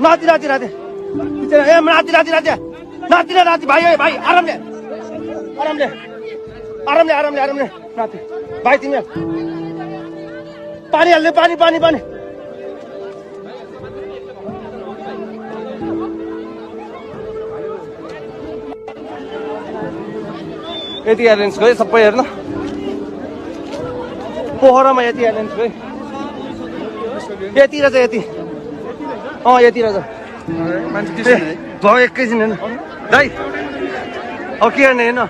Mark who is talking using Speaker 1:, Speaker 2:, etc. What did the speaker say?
Speaker 1: नाती नाती नाती ए नाती नाती नाती नाती ना नाती भाइ भाइ आरामले आरामले आरामले आरामले आरामले नाति भाइ तिमी पानी हाल्ने पानी पानी पानी यति एयरलाइन्स गयो सबै हेर्न पोखरामा यति एयरलाइन्स गयो यति रहेछ यति यति रहेछ भयो एकैछिन हेर्न दाइ अब के गर्ने हेर्न